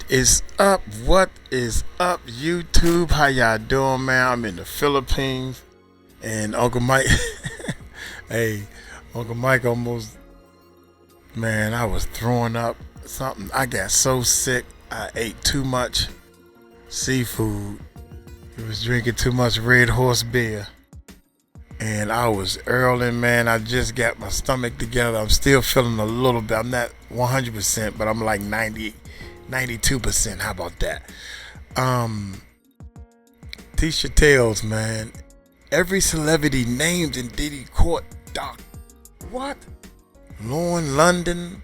is up? What is up, YouTube? How y'all doing, man? I'm in the Philippines, and Uncle Mike, hey, Uncle Mike almost, man, I was throwing up something. I got so sick. I ate too much seafood. I was drinking too much Red Horse beer, and I was earling, man. I just got my stomach together. I'm still feeling a little bit. I'm not 100%, but I'm like 92%. How about that? 𝗗𝗢𝗡𝗞𝗦, man. Every celebrity named in Diddy court doc. What? Lauren London,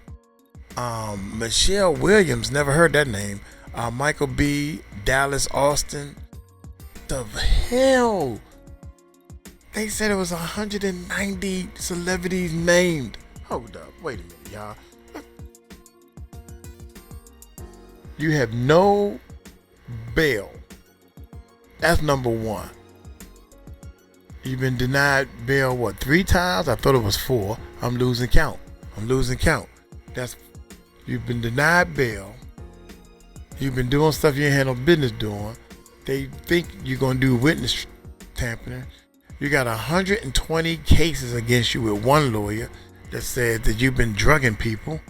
Michelle Williams, never heard that name. Michael B, Dallas Austin. The hell? They said it was 190 celebrities named. Hold up, wait a minute, y'all. You have no bail. That's number one. You've been denied bail, what, 3 times? I thought it was 4. I'm losing count. That's, you've been denied bail. You've been doing stuff you ain't had no business doing. They think you're going to do witness tampering. You got 120 cases against you with one lawyer that said that you've been drugging people.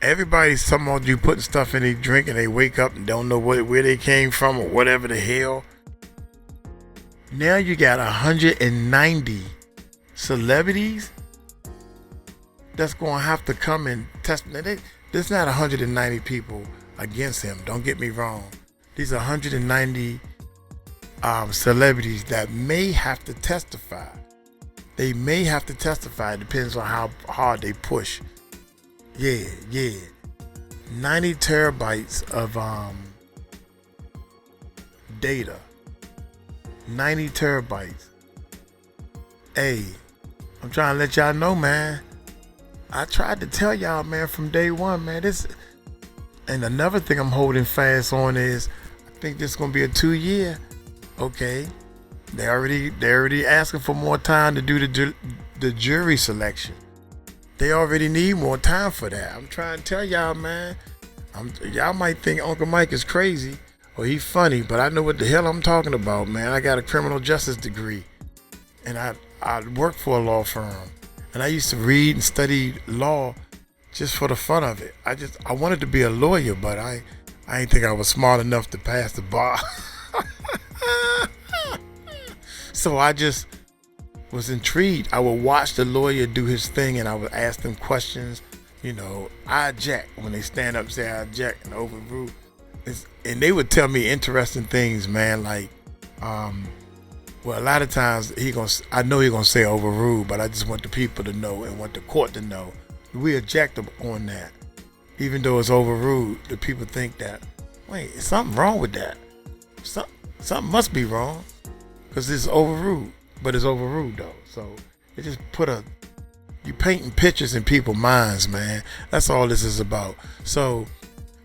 Everybody's talking about you putting stuff in their drink and they wake up and don't know where they came from or whatever the hell. Now you got 190 celebrities that's going to have to come and test. Now there's not 190 people against him. Don't get me wrong. These are 190 celebrities that may have to testify. They may have to testify. It depends on how hard they push. Yeah. 90 terabytes of data. 90 terabytes. Hey, I'm trying to let y'all know, man. I tried to tell y'all, man, from day one, man. And another thing I'm holding fast on is, I think this is gonna be a 2-year. Okay, they already asking for more time to do the jury selection. They already need more time for that. I'm trying to tell y'all, man. Y'all might think Uncle Mike is crazy or he funny, but I know what the hell I'm talking about, man. I got a criminal justice degree, and I work for a law firm, and I used to read and study law just for the fun of it. I wanted to be a lawyer, but I didn't think I was smart enough to pass the bar. So I just was intrigued. I would watch the lawyer do his thing, and I would ask them questions. You know, I object when they stand up and say I object and overrule. And they would tell me interesting things, man. Like, well, a lot of times I know he's gonna say overrule, but I just want the people to know and want the court to know we object on that, even though it's overruled. The people think that, wait, is something wrong with that? Something must be wrong because it's overruled, but it's overruled though. So it just you painting pictures in people's minds, man. That's all this is about. So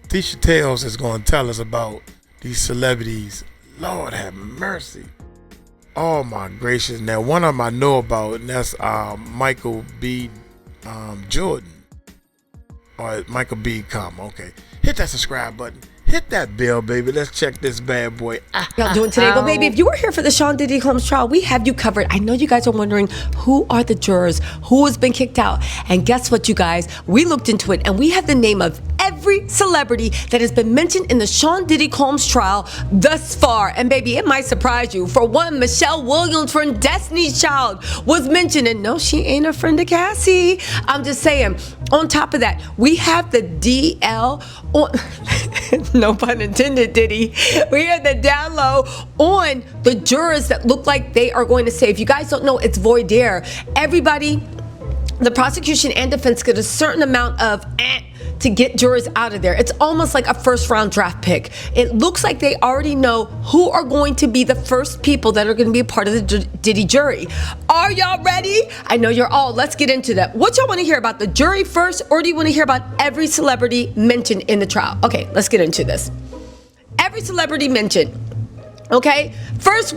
𝗗𝗢𝗡𝗞𝗦 is going to tell us about these celebrities. Lord have mercy. Oh my gracious. Now one of them I know about, and that's Michael B. Jordan, or Michael B. Okay, hit that subscribe button. Hit that bell, baby. Let's check this bad boy out. Y'all doing today? Well, baby, if you were here for the 𝗗𝗢𝗡𝗞𝗦 trial, we have you covered. I know you guys are wondering who are the jurors, who has been kicked out. And guess what, you guys? We looked into it, and we have the name of every celebrity that has been mentioned in the 𝗗𝗢𝗡𝗞𝗦 trial thus far. And baby, it might surprise you. For one, Michelle Williams from Destiny's Child was mentioned, and no, she ain't a friend of Cassie. I'm just saying. On top of that, we have the DL on, no pun intended, Diddy. We have the down low on the jurors that look like they are going to say, if you guys don't know, it's voir dire. Everybody, the prosecution and defense get a certain amount of to get jurors out of there. It's almost like a first round draft pick. It looks like they already know who are going to be the first people that are going to be a part of the Diddy jury. Are y'all ready? I know you're all. Let's get into that. What y'all want to hear about, the jury first, or do you want to hear about every celebrity mentioned in the trial? Okay, let's get into this. Every celebrity mentioned. Okay, first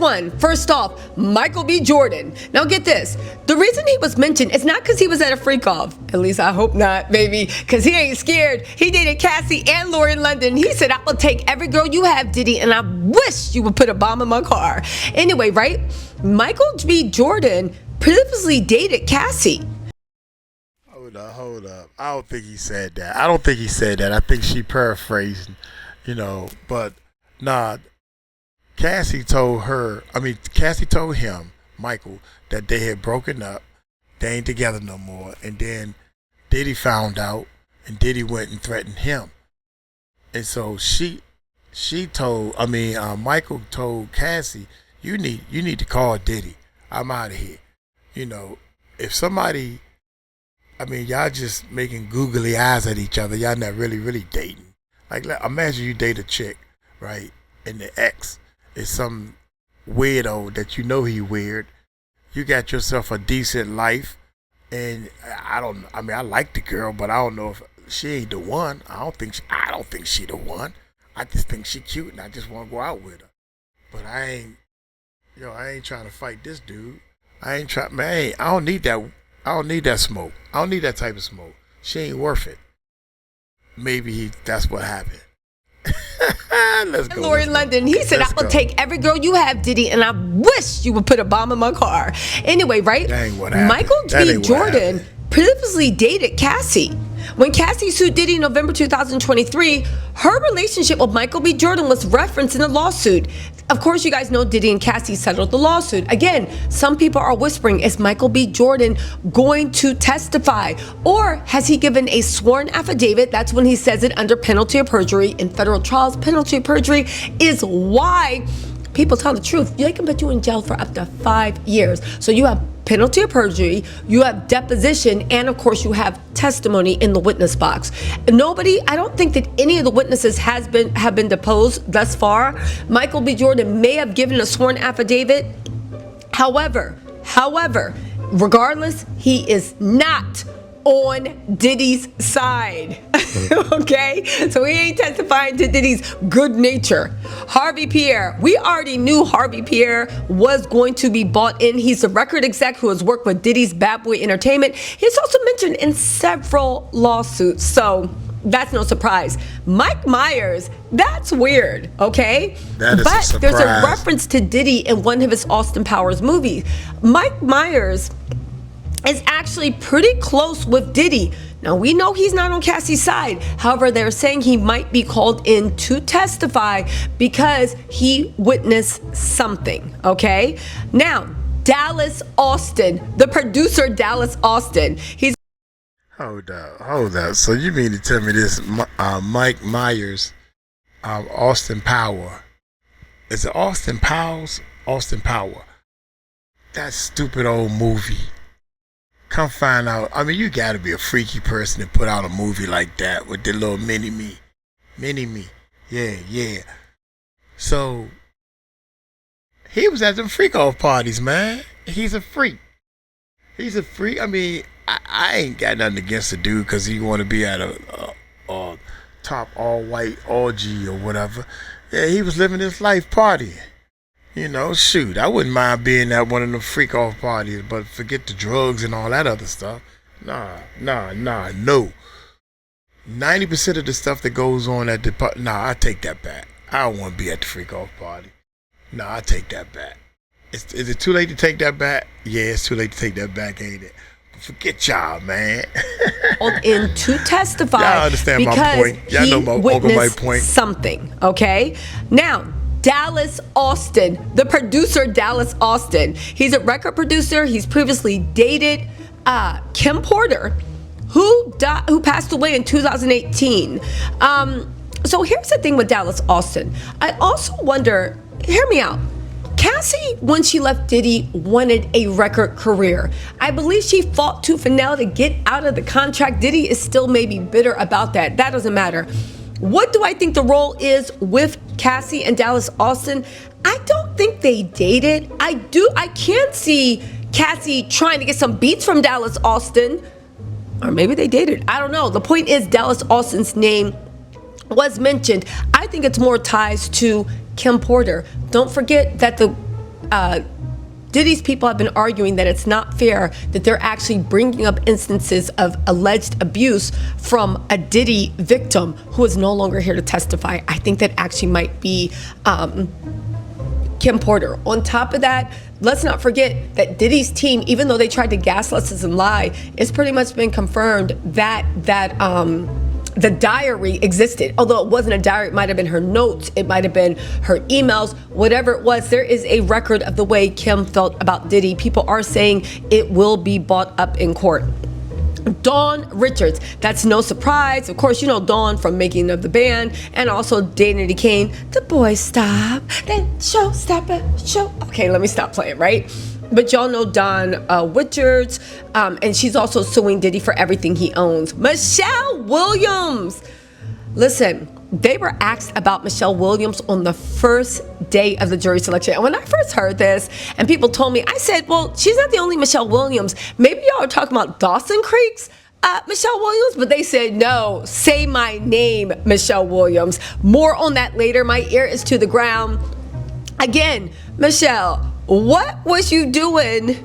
off, Michael B. Jordan. Now get this. The reason he was mentioned is not because he was at a freak off. At least I hope not, baby, because he ain't scared. He dated Cassie and Lauren London. He said, I will take every girl you have, Diddy, and I wish you would put a bomb in my car. Anyway, right? Michael B. Jordan previously dated Cassie. Hold up. I don't think he said that. I think she paraphrasing, but nah. Cassie told him, Michael, that they had broken up. They ain't together no more. And then Diddy found out, and Diddy went and threatened him. And so Michael told Cassie, you need to call Diddy. I'm out of here. If somebody, y'all just making googly eyes at each other. Y'all not really dating. Like, imagine you date a chick, right? And the ex is some weirdo that he weird. You got yourself a decent life, and I like the girl, but I don't know if she ain't the one. I don't think she the one. I just think she cute, and I just want to go out with her. But I ain't trying to fight this dude. I don't need that. I don't need that smoke. I don't need that type of smoke. She ain't worth it. Maybe that's what happened. Let's go. Lauren London, he said, I will take every girl you have, Diddy, and I wish you would put a bomb in my car. Anyway, right? Michael B. Jordan previously dated Cassie. When Cassie sued Diddy in November 2023, her relationship with Michael B. Jordan was referenced in a lawsuit. Of course, you guys know Diddy and Cassie settled the lawsuit. Again, some people are whispering, is Michael B. Jordan going to testify? Or has he given a sworn affidavit? That's when he says it under penalty of perjury. In federal trials, penalty of perjury is why people tell the truth. They can put you in jail for up to 5 years. So you have penalty of perjury, you have deposition, and of course you have testimony in the witness box. I don't think that any of the witnesses have been deposed thus far. Michael B. Jordan may have given a sworn affidavit. However, regardless, he is not on Diddy's side. Okay, so he ain't testifying to Diddy's good nature. Harvey Pierre, we already knew Harvey Pierre was going to be bought in. He's a record exec who has worked with Diddy's Bad Boy Entertainment. He's also mentioned in several lawsuits, so that's no surprise. Mike Myers, that's weird, okay? That is a surprise. There's a reference to Diddy in one of his Austin Powers movies. Mike Myers is actually pretty close with Diddy. Now, we know he's not on Cassie's side. However, they're saying he might be called in to testify because he witnessed something, okay? Now, Dallas Austin, the producer Dallas Austin, he's... Hold up. So you mean to tell me this Mike Myers, Austin Power, is it Austin Powers? Austin Power. That stupid old movie. Come find out. You gotta be a freaky person to put out a movie like that with the little mini-me. Yeah. So, he was at them freak-off parties, man. He's a freak. I ain't got nothing against the dude because he want to be at a top all-white orgy or whatever. Yeah, he was living his life partying. Shoot, I wouldn't mind being at one of them freak-off parties, but forget the drugs and all that other stuff. Nah, no. 90% of the stuff that goes on at the party, I take that back. I don't want to be at the freak-off party. I take that back. Is it too late to take that back? Yeah, it's too late to take that back, ain't it? But forget y'all, man. In to testify. Y'all understand my point. Y'all know my point. Something, okay? Now, Dallas Austin, the producer Dallas Austin. He's a record producer. He's previously dated Kim Porter, who passed away in 2018. So here's the thing with Dallas Austin. I also wonder, hear me out. Cassie, when she left Diddy, wanted a record career. I believe she fought tooth and nail to get out of the contract. Diddy is still maybe bitter about that. That doesn't matter. What do I think the role is with Cassie and Dallas Austin? I don't think they dated. I can see Cassie trying to get some beats from Dallas Austin. Or maybe they dated. I don't know. The point is Dallas Austin's name was mentioned. I think it's more ties to 𝗟𝗢𝗡𝗞𝗦. Don't forget that the Diddy's people have been arguing that it's not fair that they're actually bringing up instances of alleged abuse from a Diddy victim who is no longer here to testify. I think that actually might be 𝗟𝗢𝗡𝗞𝗦. On top of that, let's not forget that Diddy's team, even though they tried to gaslight us and lie, it's pretty much been confirmed that the diary existed. Although it wasn't a diary, it might have been her notes, it might have been her emails, whatever it was. There is a record of the way Kim felt about Diddy. People are saying it will be brought up in court. Dawn Richards, that's no surprise. Of course, you know Dawn from Making of the Band, and also Danity Kane. The boys stop, then show, stop it, show. Okay, let me stop playing, right? But y'all know Dawn Richards, and she's also suing Diddy for everything he owns. Michelle Williams. Listen, they were asked about Michelle Williams on the first day of the jury selection. And when I first heard this and people told me, I said, well, she's not the only Michelle Williams. Maybe y'all are talking about Dawson Creek's Michelle Williams, but they said, no, say my name, Michelle Williams. More on that later. My ear is to the ground. Again, Michelle, what was you doing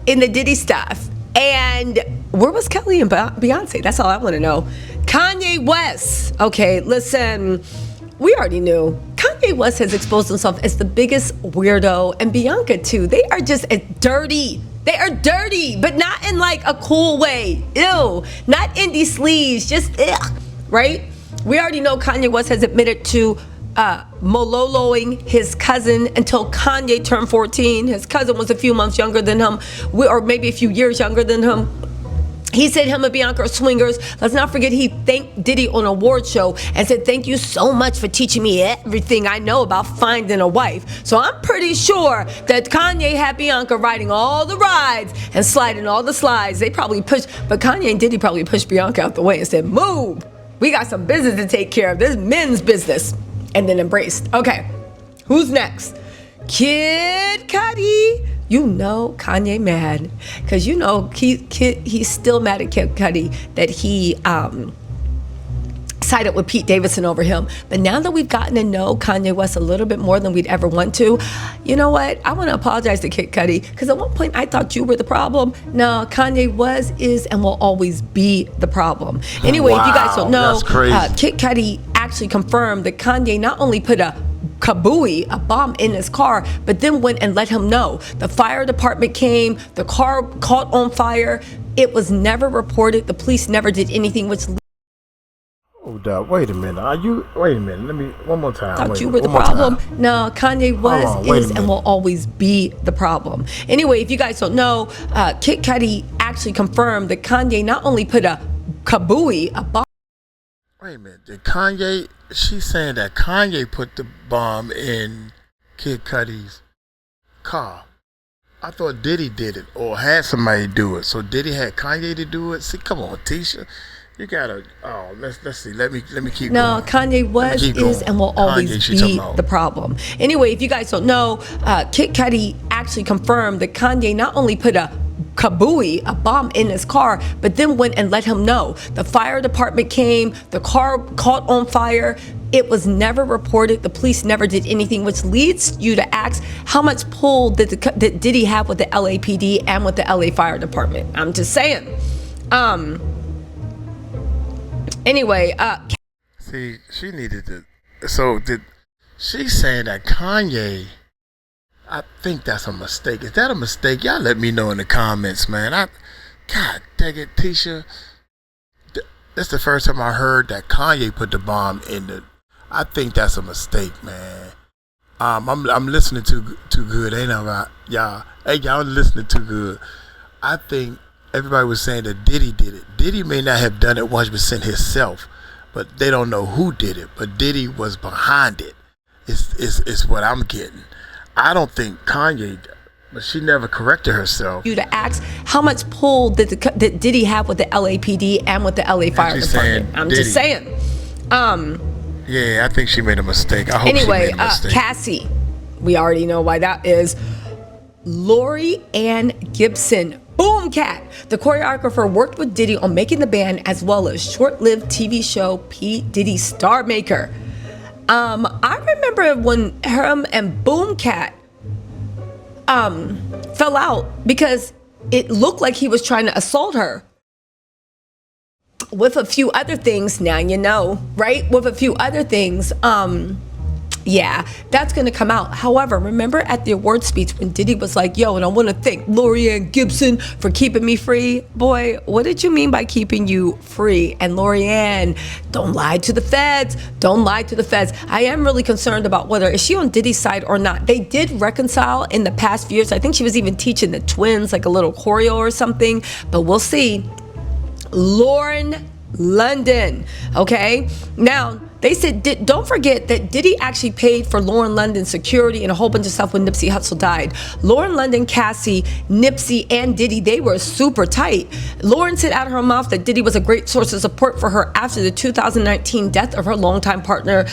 in the Diddy stuff? And where was Kelly and Beyonce? That's all I want to know. Kanye West. Okay, listen, we already knew. Kanye West has exposed himself as the biggest weirdo, and Bianca too. They are just dirty. They are dirty, but not in like a cool way. Ew. Not indie sleaze, just ugh, right? We already know Kanye West has admitted to mololoing his cousin until Kanye turned 14. His cousin was a few months younger than him, or maybe a few years younger than him. He said him and Bianca are swingers. Let's not forget he thanked Diddy on an award show and said, thank you so much for teaching me everything I know about finding a wife. So I'm pretty sure that Kanye had Bianca riding all the rides and sliding all the slides. They probably pushed, but Kanye and Diddy probably pushed Bianca out the way and said, move. We got some business to take care of. This is men's business. And then embraced. Okay, who's next? Kid Cudi. You know Kanye mad because you know he's still mad at Kid Cudi that he sided with Pete Davidson over him. But now that we've gotten to know Kanye West a little bit more than we'd ever want to, you know what? I want to apologize to Kid Cudi because at one point I thought you were the problem. No, Kanye was, is, and will always be the problem. Anyway, wow, if you guys don't know, Kid Cudi actually confirmed that Kanye not only put a 𝗗𝗢𝗡𝗞𝗦, a bomb in his car, but then went and let him know. The fire department came, the car caught on fire. It was never reported. The police never did anything, which... Hold up, wait a minute. Wait a minute, let me, one more time. Thought you were the problem. No, Kanye was, is, and will always be the problem. Anyway, if you guys don't know, Kid Cudi actually confirmed that Kanye not only put a 𝗗𝗢𝗡𝗞𝗦, a bomb... Wait a minute, did Kanye, she's saying that Kanye put the bomb in Kid Cudi's car. I thought Diddy did it or had somebody do it. So Diddy had Kanye to do it? See, come on, Tisha. You gotta, let's see, let me keep going. No, Kanye was, is, and will always be the problem. Anyway, if you guys don't know, Kid Cudi actually confirmed that Kanye not only put a 𝗗𝗢𝗡𝗞𝗦, a bomb in his car, but then went and let him know. The fire department came, the car caught on fire. It was never reported. The police never did anything, which leads you to ask how much pull did Diddy have with the LAPD and with the LA Fire Department? I'm just saying. Anyway, see, she needed to. So she's saying that Kanye? I think that's a mistake. Is that a mistake? Y'all let me know in the comments, man. God dang it, Tisha. That's the first time I heard that Kanye put the bomb in the. I think that's a mistake, man. I'm listening too good, ain't I, right? Y'all? Hey, y'all listening too good. I think everybody was saying that Diddy did it. Diddy may not have done it 100% himself, but they don't know who did it. But Diddy was behind it. It's what I'm getting. I don't think Kanye, but she never corrected herself. You to ask how much pull did Diddy have with the LAPD and with the LA Fire Department? I'm just saying. Yeah, I think she made a mistake. I hope anyway, she made a mistake. Cassie, we already know why that is. Lori Ann Gibson, Boom Cat. The choreographer worked with Diddy on Making the Band as well as short-lived TV show P. Diddy Star Maker. I remember when him and Boomcat fell out because it looked like he was trying to assault her. With a few other things, now you know, right? With a few other things, yeah, that's gonna come out. However, remember at the award speech when Diddy was like, yo, and I wanna thank Lorianne Gibson for keeping me free. Boy, what did you mean by keeping you free? And Lorianne, don't lie to the feds. Don't lie to the feds. I am really concerned about whether, is she on Diddy's side or not? They did reconcile in the past few years. I think she was even teaching the twins like a little choreo or something, but we'll see. Lauren London, okay? Now, they said, don't forget that Diddy actually paid for Lauren London's security and a whole bunch of stuff when Nipsey Hussle died. Lauren London, Cassie, Nipsey, and Diddy, they were super tight. Lauren said out of her mouth that Diddy was a great source of support for her after the 2019 death of her longtime partner,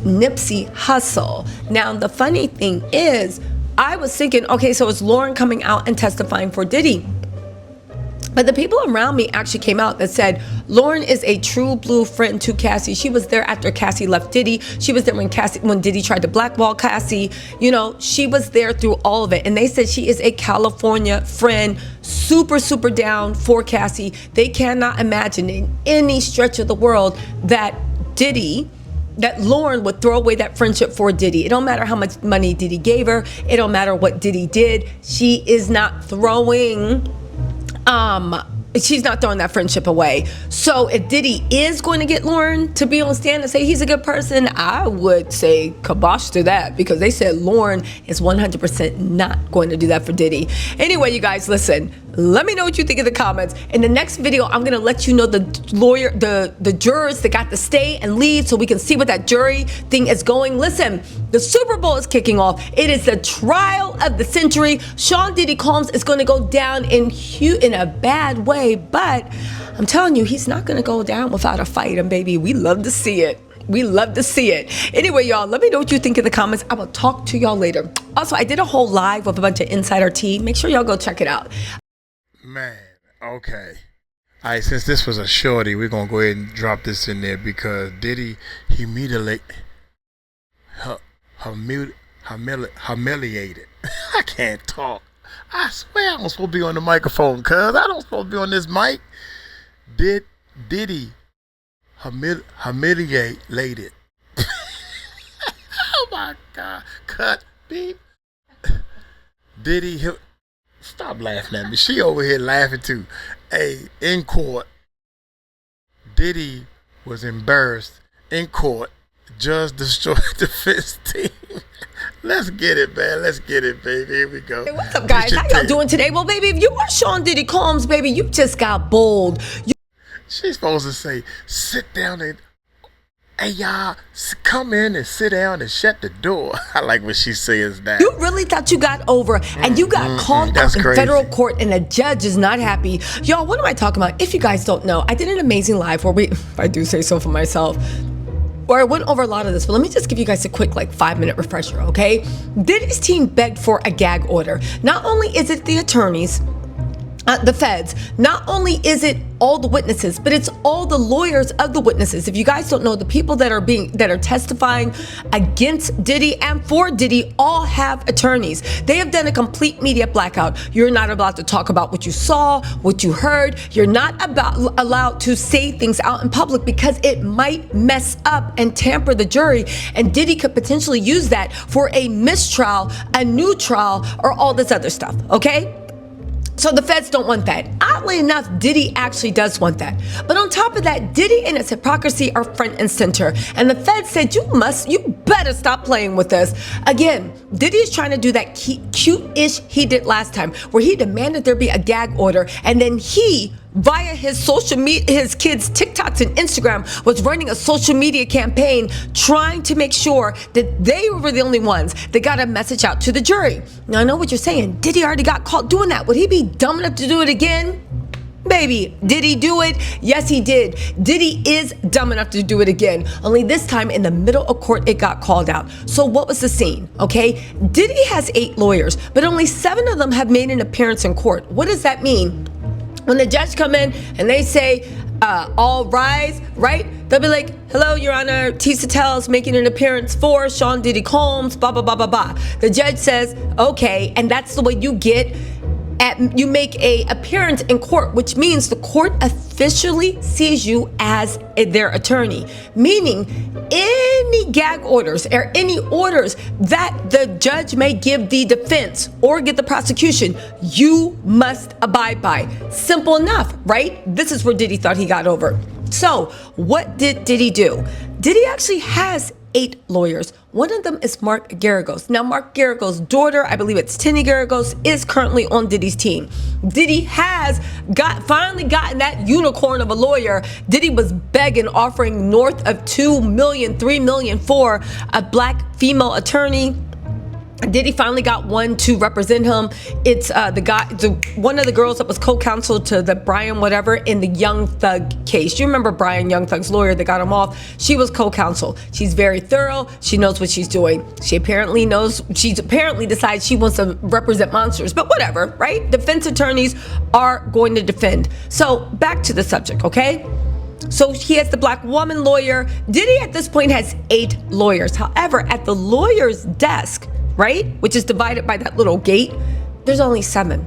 Nipsey Hussle. Now, the funny thing is, I was thinking, okay, so it's Lauren coming out and testifying for Diddy. But the people around me actually came out that said Lauren is a true blue friend to Cassie. She was there after Cassie left Diddy. She was there when Diddy tried to blackball Cassie. You know, she was there through all of it. And they said she is a California friend, super, super down for Cassie. They cannot imagine in any stretch of the world that Lauren would throw away that friendship for Diddy. It don't matter how much money Diddy gave her. It don't matter what Diddy did. She is not throwing she's not throwing that friendship away. So if Diddy is going to get Lauren to be on stand and say he's a good person, I would say kibosh to that, because they said Lauren is 100% not going to do that for Diddy. Anyway, you guys, listen, let me know what you think in the comments. In the next video, I'm going to let you know the jurors that got to stay and leave so we can see what that jury thing is going. Listen, the Super Bowl is kicking off. It is the trial of the century. Sean Diddy Combs is going to go down in a bad way, but I'm telling you, he's not going to go down without a fight. And baby, we love to see it. We love to see it. Anyway, y'all, let me know what you think in the comments. I will talk to y'all later. Also, I did a whole live with a bunch of insider tea. Make sure y'all go check it out. Man, okay. All right, since this was a shorty, we're going to go ahead and drop this in there because Diddy humiliated. I can't talk. I swear I'm supposed to be on the microphone, cuz I don't supposed to be on this mic. Diddy humiliated. Oh my God. Cut. Beep. Diddy. Stop laughing at me. She over here laughing too. Hey, in court, Diddy was embarrassed in court. Judge destroyed the defense team. Let's get it, man. Let's get it, baby. Here we go. Hey, what's up, guys? How y'all doing today? Well, baby, if you are Sean Diddy Combs, baby, you just got bold. She's supposed to say, sit down and, hey, y'all, come in and sit down and shut the door. I like what she says that. You really thought you got over and you got called out in federal court and a judge is not happy. Y'all, what am I talking about? If you guys don't know, I did an amazing live where if I do say so for myself, where I went over a lot of this, but let me just give you guys a quick 5-minute refresher, okay? Diddy's team begged for a gag order. Not only is it the attorneys, the feds, not only is it all the witnesses, but it's all the lawyers of the witnesses. If you guys don't know, the people that are testifying against Diddy and for Diddy all have attorneys. They have done a complete media blackout. You're not allowed to talk about what you saw, what you heard. You're not allowed to say things out in public because it might mess up and tamper the jury. And Diddy could potentially use that for a mistrial, a new trial, or all this other stuff, okay? So the feds don't want that. Oddly enough, Diddy actually does want that. But on top of that, Diddy and his hypocrisy are front and center. And the feds said, you better stop playing with us. Again, Diddy is trying to do that cute-ish he did last time, where he demanded there be a gag order. And then he, via his social media, his kids' TikToks and Instagram, was running a social media campaign trying to make sure that they were the only ones that got a message out to the jury. Now, I know what you're saying. Diddy already got caught doing that. Would he be dumb enough to do it again? Baby, did he do it? Yes, he did. Diddy is dumb enough to do it again. Only this time in the middle of court, it got called out. So what was the scene? Okay, Diddy has 8 lawyers, but only 7 of them have made an appearance in court. What does that mean? When the judge come in and they say, all rise, right? They'll be like, hello, Your Honor, 𝗟𝗓 tells making an appearance for Sean Diddy Combs, blah, blah, blah, blah, blah. The judge says, okay, and that's the way you get you make a appearance in court, which means the court officially sees you as their attorney, meaning any gag orders or any orders that the judge may give the defense or give the prosecution, you must abide by. Simple enough, right? This is where Diddy thought he got over. So what did Diddy do? Diddy actually has 8 lawyers. One of them is Mark Geragos. Now, Mark Geragos' daughter, I believe it's Tinny Geragos, is currently on Diddy's team. Diddy has finally gotten that unicorn of a lawyer. Diddy was begging, offering north of $2 million, $3 million for a black female attorney. Diddy finally got one to represent him. It's the guy, one of the girls that was co-counsel to the Brian whatever in the Young Thug case. You remember Brian, Young Thug's lawyer that got him off? She was co-counsel. She's very thorough. She knows what she's doing. She apparently decides she wants to represent monsters, but whatever, right? Defense attorneys are going to defend. So back to the subject, okay? So he has the black woman lawyer. Diddy at this point has 8 lawyers. However, at the lawyer's desk, right, which is divided by that little gate, there's only 7.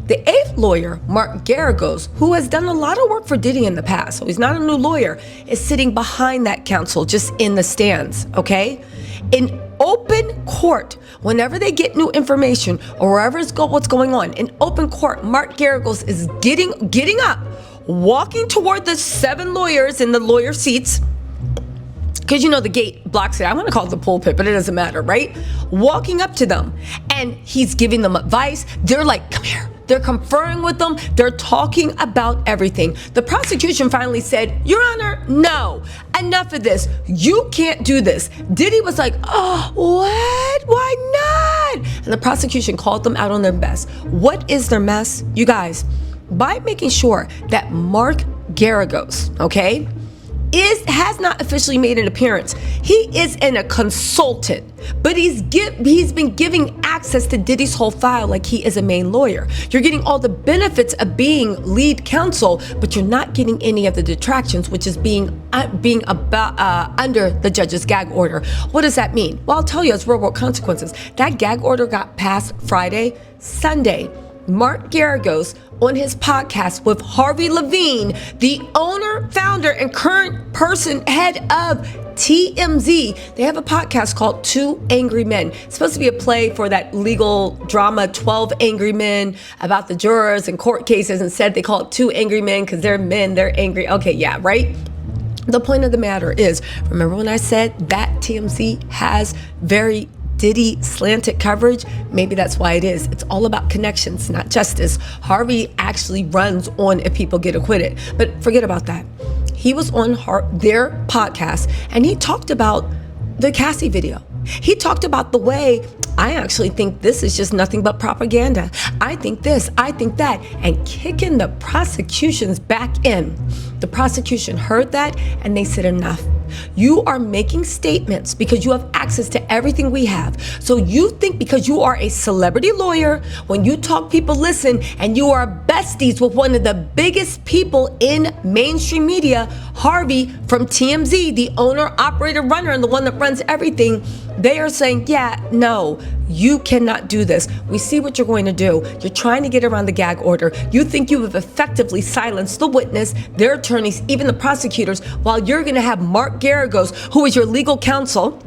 The 8th lawyer, Mark Geragos, who has done a lot of work for Diddy in the past, so he's not a new lawyer, is sitting behind that counsel, just in the stands, okay? In open court, whenever they get new information or what's going on, in open court, Mark Geragos is getting up, walking toward the 7 lawyers in the lawyer seats, because you know the gate blocks it. I want to call it the pulpit, but it doesn't matter, right? Walking up to them, and he's giving them advice. They're like, come here. They're conferring with them. They're talking about everything. The prosecution finally said, Your Honor, no, enough of this. You can't do this. Diddy was like, oh, what? Why not? And the prosecution called them out on their mess. What is their mess? You guys, by making sure that Mark Geragos, okay, has not officially made an appearance. He is a consultant, but he's been giving access to Diddy's whole file like he is a main lawyer. You're getting all the benefits of being lead counsel, but you're not getting any of the detractions, which is being under the judge's gag order. What does that mean? Well, I'll tell you, it's real world consequences. That gag order got passed Friday. Sunday, Mark Geragos on his podcast with Harvey Levine, the owner, founder, and current head of TMZ. They have a podcast called 2 Angry Men. It's supposed to be a play for that legal drama 12 Angry Men about the jurors and court cases. Instead, they call it 2 Angry Men because they're men, they're angry. Okay, yeah, right? The point of the matter is, remember when I said that TMZ has very Diddy slanted coverage? Maybe that's why it is. It's all about connections, not justice. Harvey actually runs on if people get acquitted. But forget about that. He was on their podcast and he talked about the Cassie video. He talked about the way, I actually think this is just nothing but propaganda. I think this, I think that, and kicking the prosecution's back in. The prosecution heard that and they said enough. You are making statements because you have access to everything we have. So you think because you are a celebrity lawyer, when you talk, people listen, and you are besties with one of the biggest people in mainstream media, Harvey from TMZ, the owner, operator, runner, and the one that runs everything, they are saying, yeah, no, you cannot do this. We see what you're going to do. You're trying to get around the gag order. You think you have effectively silenced the witness, their attorneys, even the prosecutors, while you're going to have Mark Geragos, who is your legal counsel,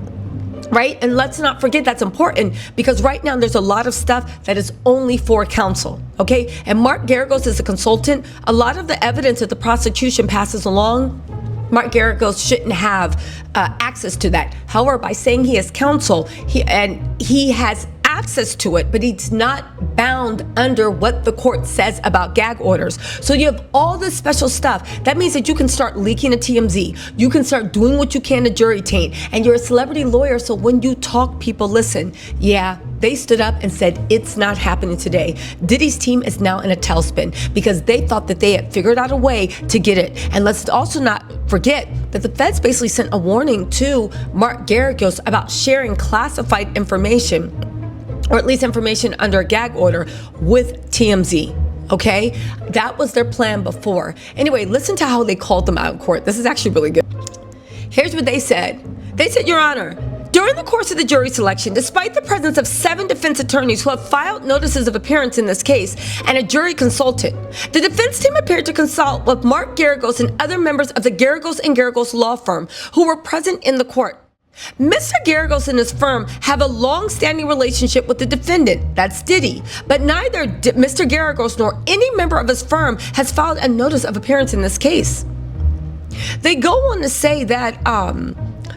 right? And let's not forget that's important because right now there's a lot of stuff that is only for counsel, okay? And Mark Geragos is a consultant. A lot of the evidence that the prosecution passes along, Mark Geragos shouldn't have access to that. However, by saying he is counsel, he has access to it, but he's not bound under what the court says about gag orders. So you have all this special stuff. That means that you can start leaking to TMZ. You can start doing what you can to jury taint. And you're a celebrity lawyer, so when you talk, people listen. Yeah, they stood up and said, it's not happening today. Diddy's team is now in a tailspin because they thought that they had figured out a way to get it. And let's also not forget that the feds basically sent a warning to Mark Geragos about sharing classified information, or at least information under a gag order, with TMZ. Okay? That was their plan before. Anyway, listen to how they called them out in court. This is actually really good. Here's what they said. They said, Your Honor, during the course of the jury selection, despite the presence of 7 defense attorneys who have filed notices of appearance in this case and a jury consultant, the defense team appeared to consult with Mark 𝗟𝗡𝗡𝗞𝗦 and other members of the 𝗟𝗡𝗡 & law firm who were present in the court. Mr. 𝗟𝗡𝗡𝗞𝗦 and his firm have a long-standing relationship with the defendant, that's Diddy, but neither Mr. 𝗟𝗡𝗡𝗞𝗦 nor any member of his firm has filed a notice of appearance in this case. They go on to say that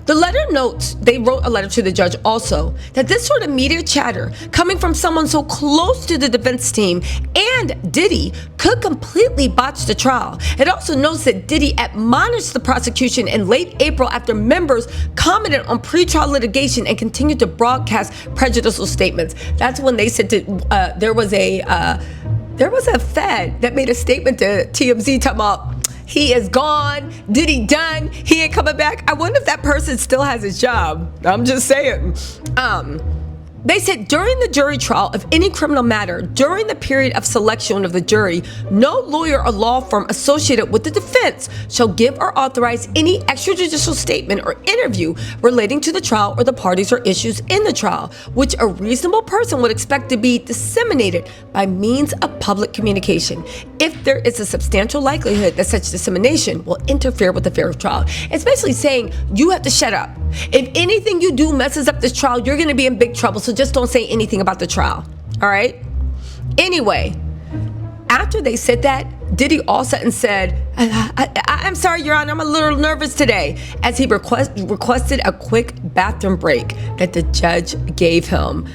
the letter notes, they wrote a letter to the judge also, that this sort of media chatter coming from someone so close to the defense team and Diddy could completely botch the trial. It also notes that Diddy admonished the prosecution in late April after members commented on pretrial litigation and continued to broadcast prejudicial statements. That's when they said that there was a Fed that made a statement to TMZ talking about, he is gone, Diddy done, he ain't coming back. I wonder if that person still has his job. I'm just saying. They said during the jury trial of any criminal matter, during the period of selection of the jury, no lawyer or law firm associated with the defense shall give or authorize any extrajudicial statement or interview relating to the trial or the parties or issues in the trial, which a reasonable person would expect to be disseminated by means of public communication, if there is a substantial likelihood that such dissemination will interfere with the fair trial. It's basically saying you have to shut up. If anything you do messes up this trial, you're going to be in big trouble. So just don't say anything about the trial. All right? Anyway, after they said that, Diddy all of a sudden said, I'm sorry, Your Honor, I'm a little nervous today, as he requested a quick bathroom break that the judge gave him.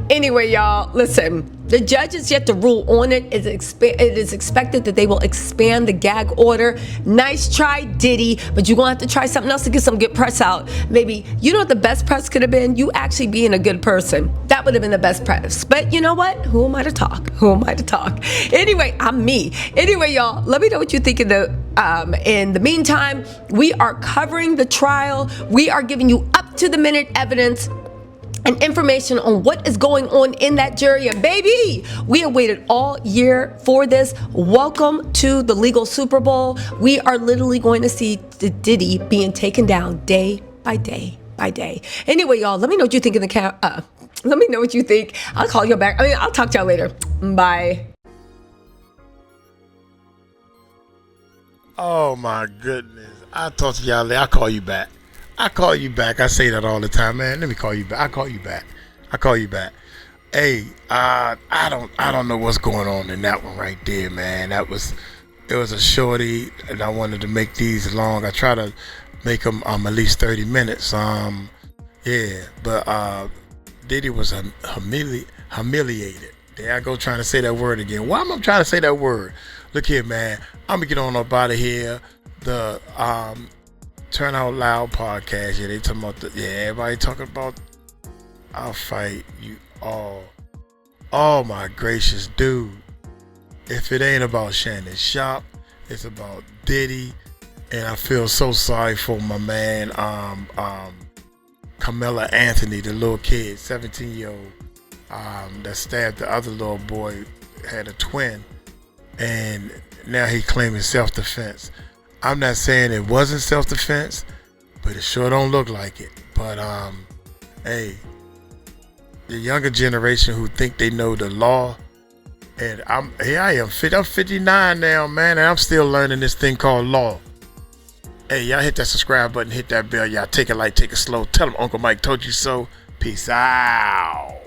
Anyway, y'all, listen. The judge is yet to rule on it. It is expected that they will expand the gag order. Nice try, Diddy, but you're going to have to try something else to get some good press out. Maybe, you know what the best press could have been? You actually being a good person. That would have been the best press. But you know what? Who am I to talk? Who am I to talk? Anyway, I'm me. Anyway, y'all, let me know what you think in the meantime. We are covering the trial. We are giving you up-to-the-minute evidence and information on what is going on in that jury. And baby, we have waited all year for this. Welcome to the legal Super Bowl. We are literally going to see the Diddy being taken down day by day by day. Anyway, y'all, let me know what you think in the let me know what you think. I'll call you back. I'll talk to y'all later. Bye. Oh my goodness. I'll talk to y'all later. I'll call you back. I say that all the time, man. Let me call you back. I'll call you back. Hey, I don't know what's going on in that one right there, man. It was a shorty, and I wanted to make these long. I try to make them at least 30 minutes. But Diddy was humiliated. There I go trying to say that word again. Why am I trying to say that word? Look here, man. I'm gonna get on up out of here. The Turn Out Loud podcast. Yeah, they talking about everybody talking about I'll fight you all. Oh my gracious, dude. If it ain't about Shannon Sharpe, it's about Diddy. And I feel so sorry for my man, 𝗗𝗢𝗡𝗞𝗦 Anthony, the little kid, 17-year-old, that stabbed the other little boy, had a twin, and now he claiming self-defense. I'm not saying it wasn't self-defense, but it sure don't look like it. But hey, the younger generation who think they know the law, and I'm 59 now, man, and I'm still learning this thing called law. Hey, y'all hit that subscribe button, hit that bell. Y'all take it light, take it slow. Tell them Uncle Mike told you so. Peace out.